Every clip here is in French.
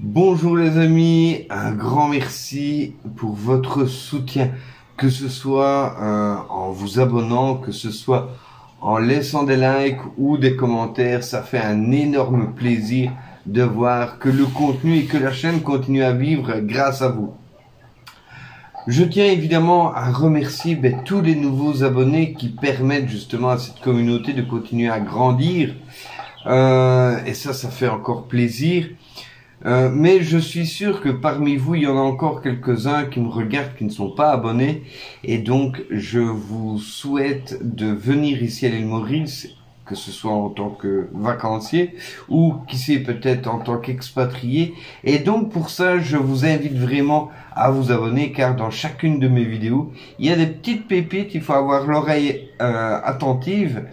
Bonjour les amis, un grand merci pour votre soutien, que ce soit en vous abonnant, que ce soit en laissant des likes ou des commentaires. Ça fait un énorme plaisir de voir que le contenu et que la chaîne continue à vivre grâce à vous. Je tiens évidemment à remercier tous les nouveaux abonnés qui permettent justement à cette communauté de continuer à grandir. Et ça fait encore plaisir. Mais je suis sûr que parmi vous, il y en a encore quelques-uns qui me regardent, qui ne sont pas abonnés. Et donc, je vous souhaite de venir ici à l'île Maurice, que ce soit en tant que vacancier ou qui sait peut-être en tant qu'expatrié. Et donc, pour ça, je vous invite vraiment à vous abonner, car dans chacune de mes vidéos, il y a des petites pépites. Il faut avoir l'oreille attentive,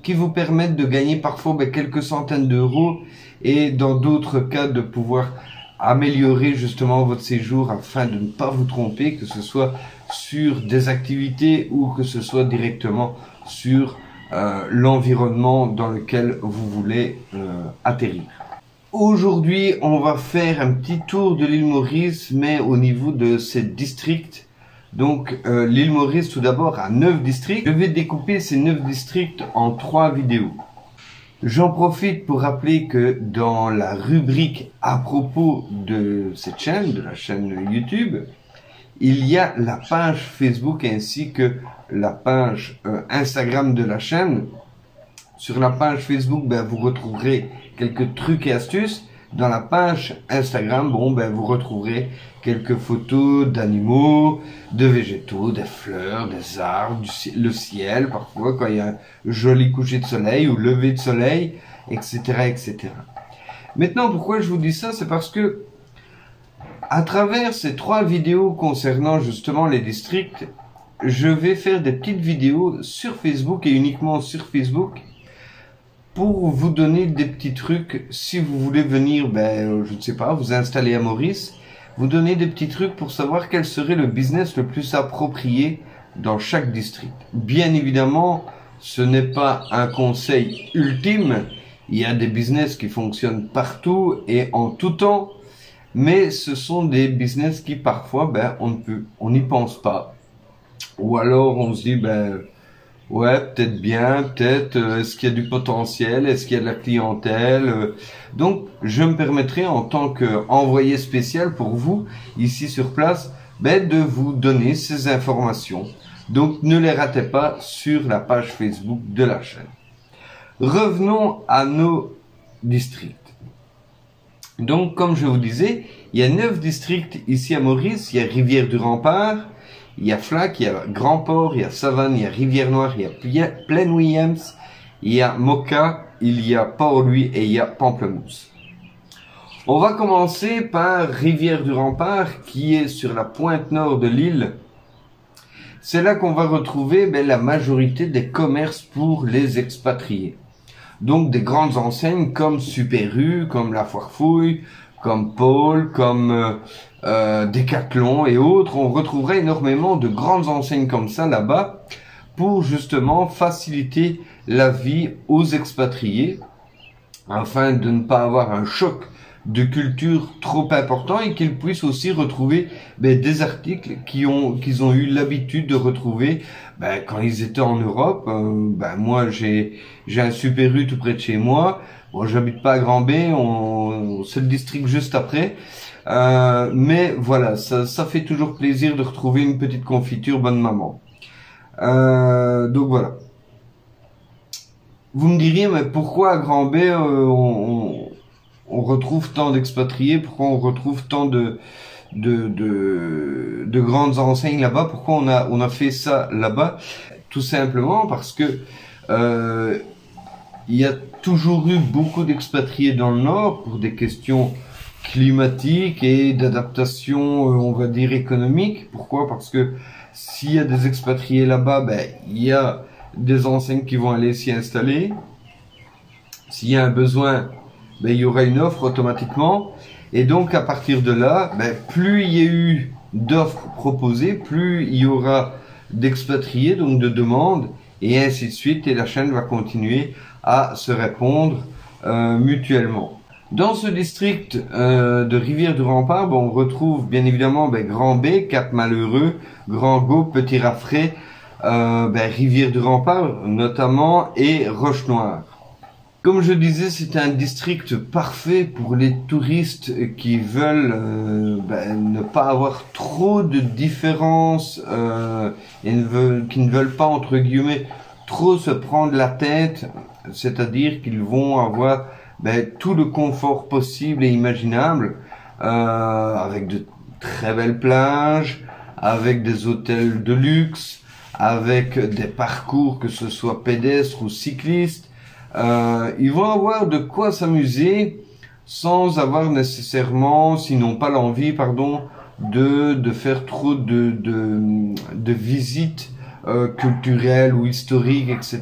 qui vous permettent de gagner parfois quelques centaines d'euros et dans d'autres cas de pouvoir améliorer justement votre séjour afin de ne pas vous tromper, que ce soit sur des activités ou que ce soit directement sur l'environnement dans lequel vous voulez atterrir. Aujourd'hui, on va faire un petit tour de l'île Maurice, mais au niveau de ces districts. Donc l'île Maurice tout d'abord a 9 districts. Je vais découper ces 9 districts en 3 vidéos. J'en profite pour rappeler que dans la rubrique à propos de cette chaîne, de la chaîne YouTube, il y a la page Facebook ainsi que la page Instagram de la chaîne. Sur la page Facebook, vous retrouverez quelques trucs et astuces. Dans la page Instagram, vous retrouverez quelques photos d'animaux, de végétaux, des fleurs, des arbres, le ciel, parfois quand il y a un joli coucher de soleil ou lever de soleil, etc., etc. Maintenant, pourquoi je vous dis ça? C'est parce que à travers ces 3 vidéos concernant justement les districts, je vais faire des petites vidéos sur Facebook et uniquement sur Facebook, pour vous donner des petits trucs si vous voulez venir, je ne sais pas, vous installer à Maurice, vous donner des petits trucs pour savoir quel serait le business le plus approprié dans chaque district. Bien évidemment, ce n'est pas un conseil ultime, il y a des business qui fonctionnent partout et en tout temps, mais ce sont des business qui parfois, on n'y pense pas. Ou alors on se dit, ouais, peut-être bien, peut-être, est-ce qu'il y a du potentiel, est-ce qu'il y a de la clientèle, donc je me permettrai en tant qu'envoyé spécial pour vous, ici sur place, de vous donner ces informations. Donc ne les ratez pas sur la page Facebook de la chaîne. Revenons à nos districts. Donc comme je vous disais, il y a 9 districts ici à Maurice, il y a Rivière-du-Rempart, il y a Flac, il y a Grand-Port, il y a Savane, il y a Rivière-Noire, il y a Plaine-Williams, il y a Moka, il y a Port-Louis et il y a Pamplemousse. On va commencer par Rivière-du-Rempart qui est sur la pointe nord de l'île. C'est là qu'on va retrouver la majorité des commerces pour les expatriés. Donc des grandes enseignes comme Super U, comme La Foire Fouille, comme Paul, comme Decathlon et autres. On retrouverait énormément de grandes enseignes comme ça là-bas pour justement faciliter la vie aux expatriés afin de ne pas avoir un choc de culture trop important et qu'ils puissent aussi retrouver des articles qu'ils ont eu l'habitude de retrouver quand ils étaient en Europe. Moi j'ai un Super U tout près de chez moi. Bon, j'habite pas à Grand-B, c'est le district juste après. Mais voilà, ça fait toujours plaisir de retrouver une petite confiture bonne maman. Donc voilà. Vous me diriez, mais pourquoi à Grand-B on retrouve tant d'expatriés, pourquoi on retrouve tant de grandes enseignes là-bas, pourquoi on a fait ça là-bas? Tout simplement parce que il y a toujours eu beaucoup d'expatriés dans le Nord pour des questions climatiques et d'adaptation, on va dire, économique. Pourquoi? Parce que s'il y a des expatriés là-bas, il y a des enseignes qui vont aller s'y installer. S'il y a un besoin, il y aura une offre automatiquement. Et donc, à partir de là, plus il y a eu d'offres proposées, plus il y aura d'expatriés, donc de demandes, et ainsi de suite. Et la chaîne va continuer à se répondre mutuellement. Dans ce district de Rivière-du-Rempart, on retrouve bien évidemment Grand B, Cap-Malheureux, Grand Go, Petit Raffray, Rivière-du-Rempart notamment et Roche-Noire. Comme je disais, c'est un district parfait pour les touristes qui veulent ne pas avoir trop de différences et qui ne veulent pas, entre guillemets, trop se prendre la tête, c'est-à-dire qu'ils vont avoir tout le confort possible et imaginable, avec de très belles plages, avec des hôtels de luxe, avec des parcours, que ce soit pédestres ou cyclistes. Ils vont avoir de quoi s'amuser sans avoir nécessairement, sinon pas l'envie, de faire trop de visites culturelles ou historiques, etc.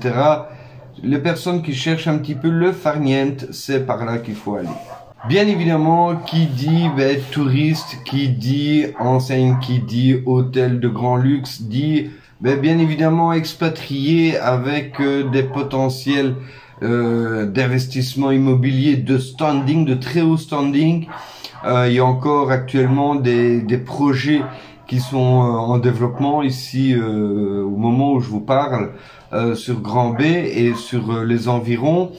Les personnes qui cherchent un petit peu le farniente, c'est par là qu'il faut aller. Bien évidemment, qui dit touriste, qui dit enseigne, qui dit hôtel de grand luxe, dit bien évidemment expatrié avec des potentiels d'investissement immobilier de standing, de très haut standing. Il y a encore actuellement des projets qui sont en développement ici au moment où je vous parle sur Grand B et sur les environs.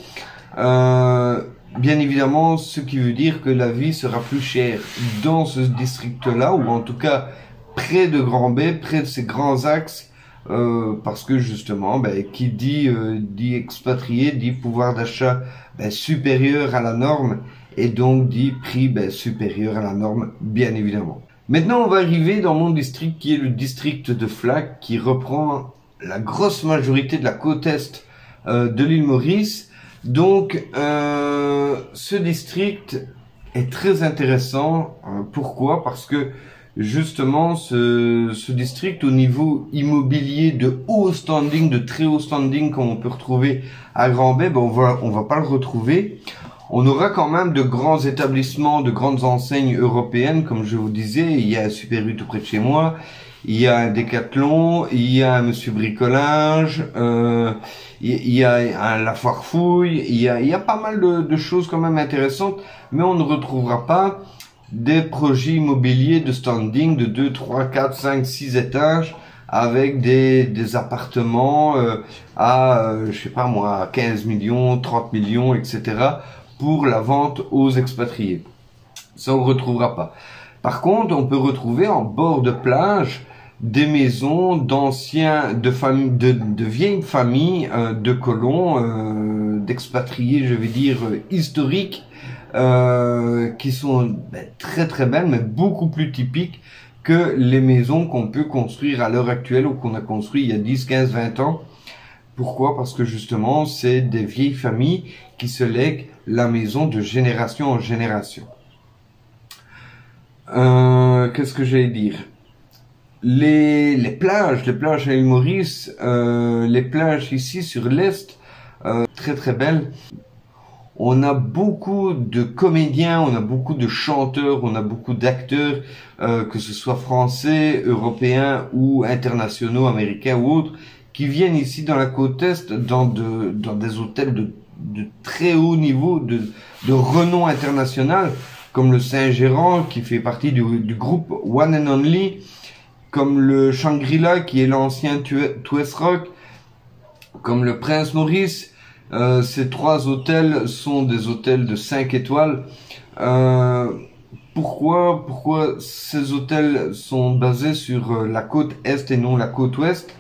Bien évidemment, ce qui veut dire que la vie sera plus chère dans ce district-là, ou en tout cas près de Grand B, près de ces grands axes, parce que justement, qui dit expatrié, dit pouvoir d'achat supérieur à la norme, et donc dit prix supérieur à la norme, bien évidemment. Maintenant, on va arriver dans mon district, qui est le district de Flac, qui reprend la grosse majorité de la côte est de l'île Maurice. Donc, ce district est très intéressant. Pourquoi? Parce que justement, ce district, au niveau immobilier de haut standing, de très haut standing, comme on peut retrouver à Grand B, on va pas le retrouver. On aura quand même de grands établissements, de grandes enseignes européennes, comme je vous disais. Il y a un Super U tout près de chez moi. Il y a un Décathlon, il y a un Monsieur Bricolage, il y a un La Foire Fouille, il y a pas mal de choses quand même intéressantes, mais on ne retrouvera pas des projets immobiliers de standing de 2, 3, 4, 5, 6 étages avec des appartements à, je sais pas moi, 15 millions, 30 millions, etc. pour la vente aux expatriés. Ça, on retrouvera pas. Par contre, on peut retrouver en bord de plage des maisons de vieilles familles de colons, d'expatriés, je vais dire, historiques, qui sont très très belles, mais beaucoup plus typiques que les maisons qu'on peut construire à l'heure actuelle ou qu'on a construit il y a 10, 15, 20 ans. Pourquoi? Parce que justement, c'est des vieilles familles qui se lèguent la maison de génération en génération. Qu'est-ce que j'allais dire? Les plages à l'île Maurice, les plages ici sur l'est, très très belles. On a beaucoup de comédiens, on a beaucoup de chanteurs, on a beaucoup d'acteurs, que ce soit français, européens ou internationaux, américains ou autres, qui viennent ici dans la côte est, dans des hôtels de très haut niveau, de renom international, comme le Saint-Gérand, qui fait partie du groupe One and Only, comme le Shangri-La, qui est l'ancien Twist Rock, comme le Prince Maurice. Ces trois hôtels sont des hôtels de 5 étoiles. Pourquoi ces hôtels sont basés sur la côte est et non la côte ouest?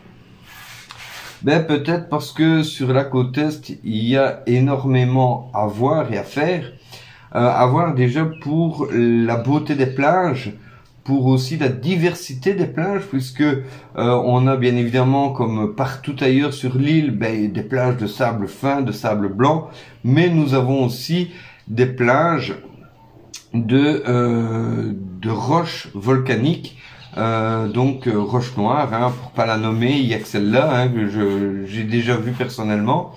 Peut-être parce que sur la côte est, il y a énormément à voir et à faire. À voir déjà pour la beauté des plages, pour aussi la diversité des plages, puisque on a bien évidemment, comme partout ailleurs sur l'île, des plages de sable fin, de sable blanc, mais nous avons aussi des plages de roches volcaniques, donc roche noire, pour pas la nommer, il y a que celle-là que j'ai déjà vue personnellement.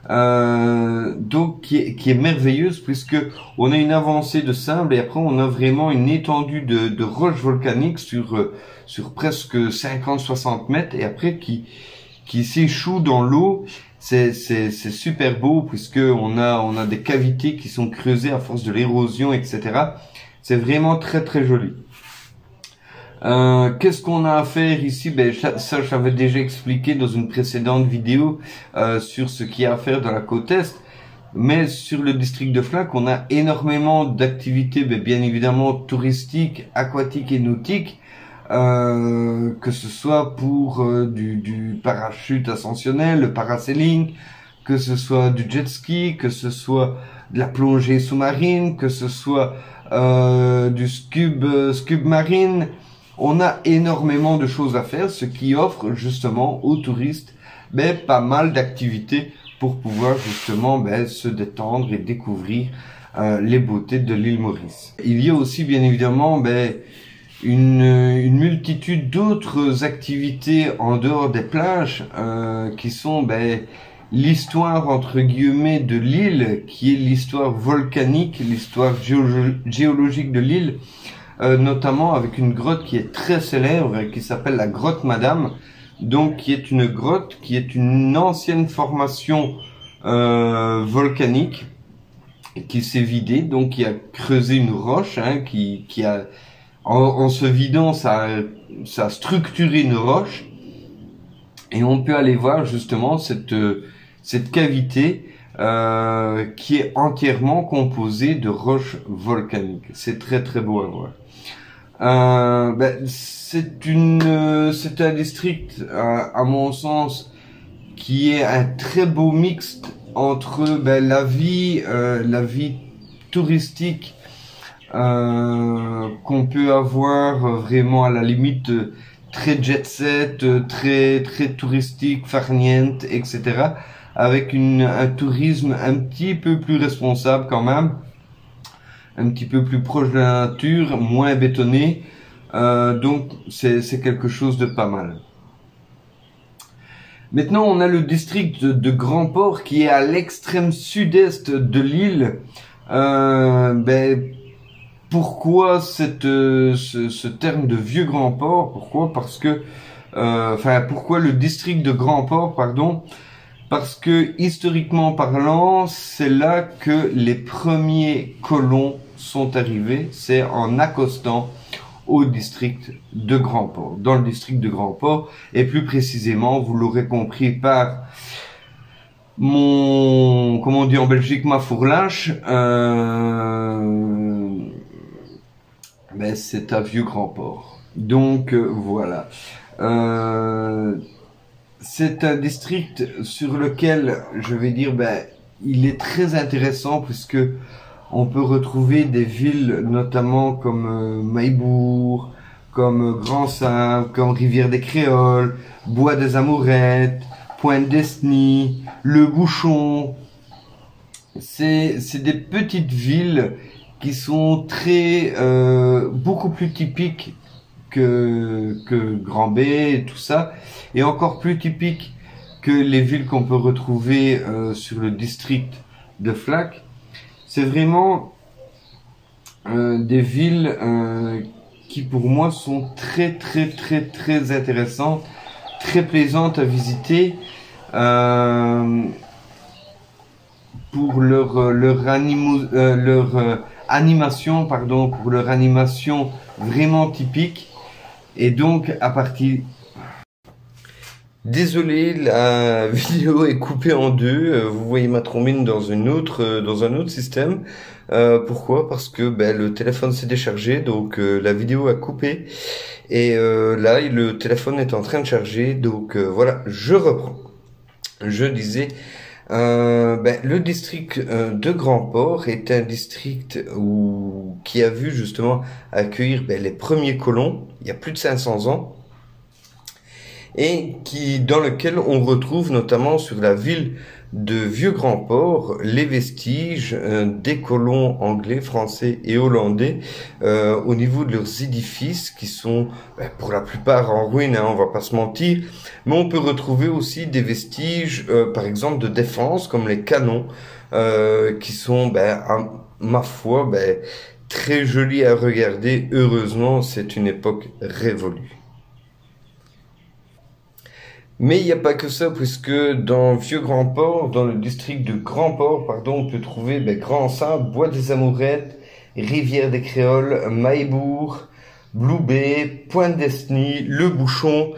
Donc qui est merveilleuse, puisque on a une avancée de sable et après on a vraiment une étendue de roches volcaniques sur presque 50-60 mètres, et après qui s'échoue dans l'eau. c'est super beau puisque on a des cavités qui sont creusées à force de l'érosion, etc. C'est vraiment très très joli. Qu'est-ce qu'on a à faire ici? Ben ça j'avais déjà expliqué dans une précédente vidéo sur ce qu'il y a à faire dans la côte est. Mais sur le district de Flac, on a énormément d'activités, bien évidemment touristiques, aquatiques et nautiques, que ce soit pour du parachute ascensionnel, le parasailing, que ce soit du jet ski, que ce soit de la plongée sous-marine, que ce soit du scub marine. On a énormément de choses à faire, ce qui offre justement aux touristes pas mal d'activités pour pouvoir justement se détendre et découvrir les beautés de l'île Maurice. Il y a aussi bien évidemment une multitude d'autres activités en dehors des plages qui sont l'histoire entre guillemets de l'île, qui est l'histoire volcanique, l'histoire géologique de l'île, notamment avec une grotte qui est très célèbre qui s'appelle la grotte Madame, donc qui est une grotte qui est une ancienne formation volcanique qui s'est vidée, donc qui a creusé une roche, qui a en se vidant ça a structuré une roche, et on peut aller voir justement cette cavité qui est entièrement composée de roches volcaniques. C'est très très beau à voir. C'est un district à mon sens qui est un très beau mixte entre la vie touristique qu'on peut avoir vraiment à la limite très jet set, très très touristique, farniente, etc. avec un tourisme un petit peu plus responsable quand même, un petit peu plus proche de la nature, moins bétonné, donc c'est quelque chose de pas mal. Maintenant, on a le district de Grand Port qui est à l'extrême sud-est de l'île. Pourquoi ce terme de vieux Grand Port? Pourquoi? Parce que, pourquoi le district de Grand Port, pardon? Parce que historiquement parlant, c'est là que les premiers colons sont arrivés. C'est en accostant au district de Grand Port, dans le district de Grand Port, et plus précisément, vous l'aurez compris par mon, comment on dit en Belgique, ma fourlache, c'est à Vieux Grand Port. Donc voilà. C'est un district sur lequel, je vais dire, il est très intéressant puisque on peut retrouver des villes notamment comme Maillebourg, comme Grand-Saint, comme Rivière-des-Créoles, Bois des Amourettes, Pointe-d'Esny, Le Bouchon. C'est des petites villes qui sont beaucoup plus typiques que Grand-B et tout ça, et encore plus typiques que les villes qu'on peut retrouver sur le district de Flac. C'est vraiment des villes qui pour moi sont très très très très intéressantes, très plaisantes à visiter pour leur animation, pardon, pour leur animation vraiment typique. Et donc à partir... Désolé, la vidéo est coupée en deux. Vous voyez ma trombine dans un autre système. Pourquoi? Parce que le téléphone s'est déchargé, donc la vidéo a coupé. Et là, le téléphone est en train de charger, donc voilà, je reprends. Je disais, le district de Grand Port est un district qui a vu justement accueillir les premiers colons il y a plus de 500 ans. Et dans lequel on retrouve notamment sur la ville de Vieux Grand Port les vestiges des colons anglais, français et hollandais au niveau de leurs édifices qui sont pour la plupart en ruine, on va pas se mentir, mais on peut retrouver aussi des vestiges par exemple de défense comme les canons qui sont à ma foi très jolis à regarder. Heureusement, c'est une époque révolue. Mais il n'y a pas que ça, puisque dans Vieux Grand Port, dans le district de Grand Port, pardon, on peut trouver Grand Saint, Bois des Amourettes, Rivière des Créoles, Maillebourg, Blue Bay, Pointe-d'Esny, Le Bouchon,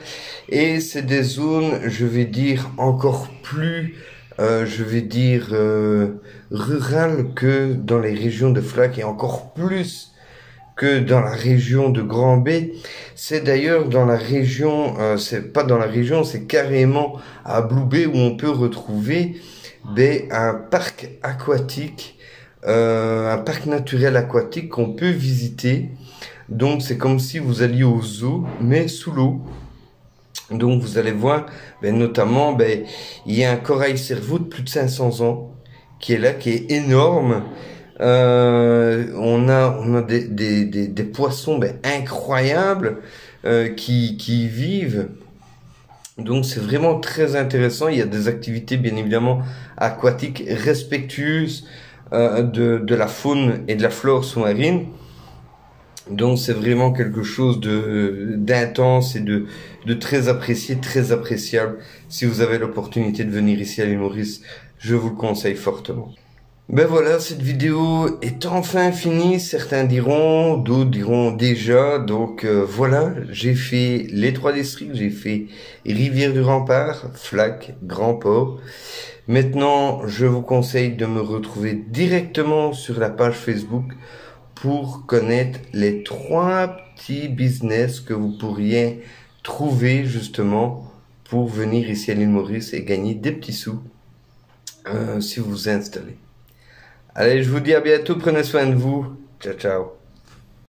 et c'est des zones, je vais dire, encore plus, rurales que dans les régions de Flac, et encore plus que dans la région de Grand B. C'est d'ailleurs dans la région, c'est pas dans la région, c'est carrément à Blue Bay où on peut retrouver un parc aquatique, un parc naturel aquatique qu'on peut visiter. Donc c'est comme si vous alliez au zoo, mais sous l'eau. Donc vous allez voir, notamment, il y a un corail cerveau de plus de 500 ans qui est là, qui est énorme. On a des poissons incroyables qui vivent. Donc c'est vraiment très intéressant. Il y a des activités bien évidemment aquatiques respectueuses de la faune et de la flore sous-marine. Donc c'est vraiment quelque chose d'intense et de très apprécié, très appréciable. Si vous avez l'opportunité de venir ici à l'île Maurice, je vous le conseille fortement. Voilà, cette vidéo est enfin finie, certains diront, d'autres diront déjà. Donc voilà, j'ai fait les 3 districts, j'ai fait Rivière du Rempart, Flac, Grand Port. Maintenant, je vous conseille de me retrouver directement sur la page Facebook pour connaître les 3 petits business que vous pourriez trouver justement pour venir ici à l'île Maurice et gagner des petits sous si vous vous installez. Allez, je vous dis à bientôt, prenez soin de vous. Ciao, ciao.